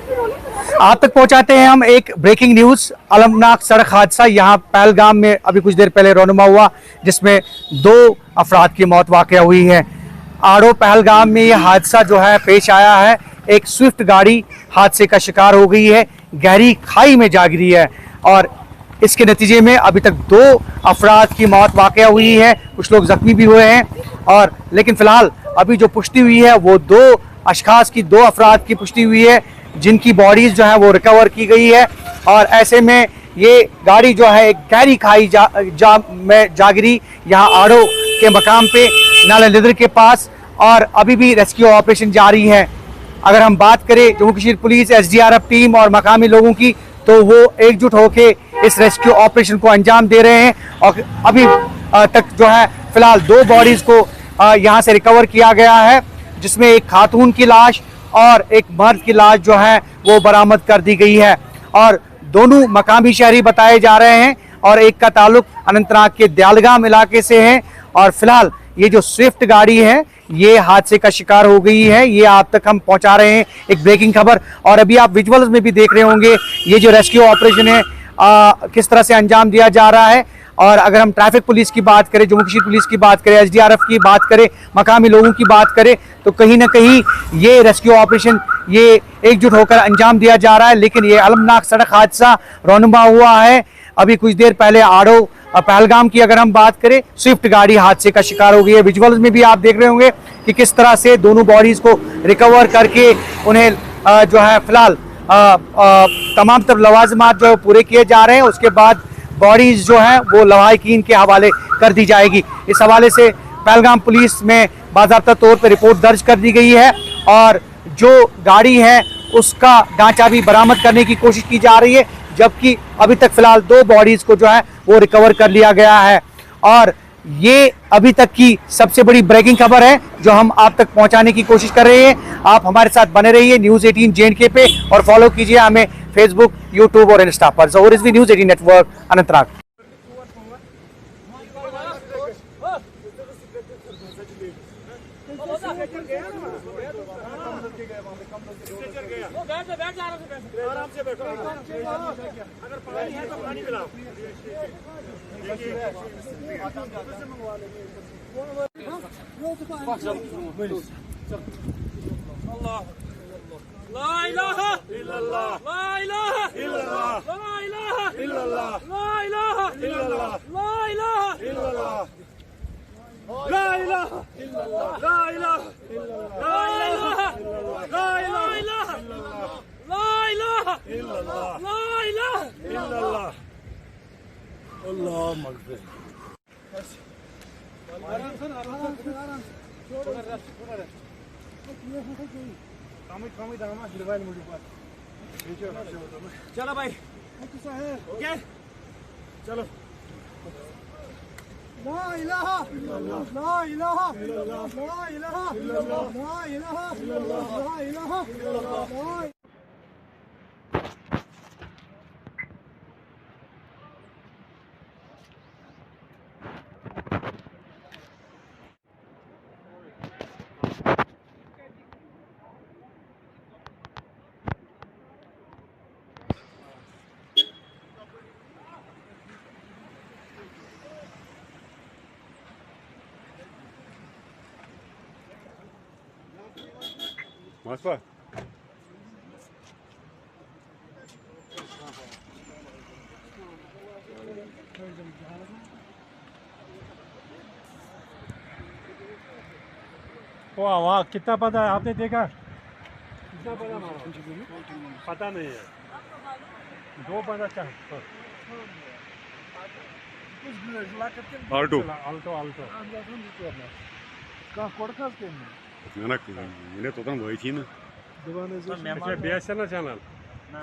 आप तक पहुंचाते हैं हम एक ब्रेकिंग न्यूज। अलमनाक सड़क हादसा यहाँ पहलगाम में अभी कुछ देर पहले रौनुमा हुआ, जिसमें 2 अफराद की मौत वाक़या हुई है। आड़ो पहलगाम में यह हादसा जो है पेश आया है। एक स्विफ्ट गाड़ी हादसे का शिकार हो गई है, गहरी खाई में जा गिरी है और इसके नतीजे में अभी तक 2 अफराद की मौत वाक़या हुई है। कुछ लोग जख्मी भी हुए हैं और लेकिन फिलहाल अभी जो पुष्टि हुई है वो 2 अशखास की 2 अफराद की पुष्टि हुई है, जिनकी बॉडीज जो है वो रिकवर की गई है। और ऐसे में ये गाड़ी जो है एक गहरी खाई में जा गिरी यहाँ आड़ो के मकाम पे, नाला लिदर के पास, और अभी भी रेस्क्यू ऑपरेशन जारी है। अगर हम बात करें Jammu Kashmir police, SDRF team और मकामी लोगों की, तो वो एकजुट होकर इस रेस्क्यू ऑपरेशन को अंजाम दे रहे हैं। और अभी तक जो है फिलहाल 2 बॉडीज को यहाँ से रिकवर किया गया है, जिसमें एक खातून की लाश और एक मर्द की लाश जो है वो बरामद कर दी गई है। और दोनों मकामी शहरी बताए जा रहे हैं और एक का ताल्लुक अनंतनाग के दयालगाम इलाके से है। और फिलहाल ये जो स्विफ्ट गाड़ी है ये हादसे का शिकार हो गई है। ये आप तक हम पहुंचा रहे हैं एक ब्रेकिंग खबर। और अभी आप विजुअल्स में भी देख रहे होंगे ये जो रेस्क्यू ऑपरेशन है किस तरह से अंजाम दिया जा रहा है। और अगर हम ट्रैफिक पुलिस की बात करें, जम्मू कश्मीर पुलिस की बात करें, SDRF की बात करें, मकामी लोगों की बात करें, तो कहीं ना कहीं ये रेस्क्यू ऑपरेशन ये एकजुट होकर अंजाम दिया जा रहा है। लेकिन ये अलमनाक सड़क हादसा रौनुमा हुआ है अभी कुछ देर पहले आड़ो पहलगाम की। अगर हम बात करें, स्विफ्ट गाड़ी हादसे का शिकार हो गई है। विजुअल्स में भी आप देख रहे होंगे कि किस तरह से दोनों बॉडीज को रिकवर करके उन्हें जो है फिलहाल तमाम तर लवाजमात जो है पूरे किए जा रहे हैं। उसके बाद बॉडीज जो है वो लवाहिकीन के हवाले कर दी जाएगी। इस हवाले से पहलगाम पुलिस में बाज़ाब्ता तौर पर रिपोर्ट दर्ज कर दी गई है और जो गाड़ी है उसका ढांचा भी बरामद करने की कोशिश की जा रही है, जबकि अभी तक फिलहाल 2 बॉडीज को जो है वो रिकवर कर लिया गया है। और ये अभी तक की सबसे बड़ी ब्रेकिंग खबर है जो हम आप तक पहुंचाने की कोशिश कर रहे हैं। आप हमारे साथ बने रहिए न्यूज़ 18 JNK पे और फॉलो कीजिए हमें फेसबुक, यूट्यूब और इंस्टा पर। ज़हूर रिजवी, न्यूज़ 18 नेटवर्क, अनंतनाग। आराम से बैठो, अगर पानी है तो पानी पिलाओ। ला इलाहा इल्लल्लाह, ला इलाहा इल्लल्लाह, ला इलाहा इल्लल्लाह, ला इलाहा इल्लल्लाह, ला इलाहा इल्लल्लाह, ला इलाहा इल्लल्लाह, ला इलाहा इल्लल्लाह, ला इलाहा इल्लल्लाह, ला इलाहा इल्लल्लाह, ला इलाहा इल्लल्लाह, ला इलाहा इल्लल्लाह, अल्लाह मगफिर। चलो भाई, ओके चलो। ला इलाहा इल्लल्लाह, ला इलाहा इल्लल्लाह, ला इलाहा इल्लल्लाह, ला इलाहा इल्लल्लाह, ला इलाहा इल्लल्लाह। Москва. वाह वाह, कितना पता है आपने देखा? कितना पता मारा? पता नहीं है। 2 बंदा चाहिए। आल्टो आल्टो आल्टो मैंने तो там войти на अच्छा BSN चैनल ना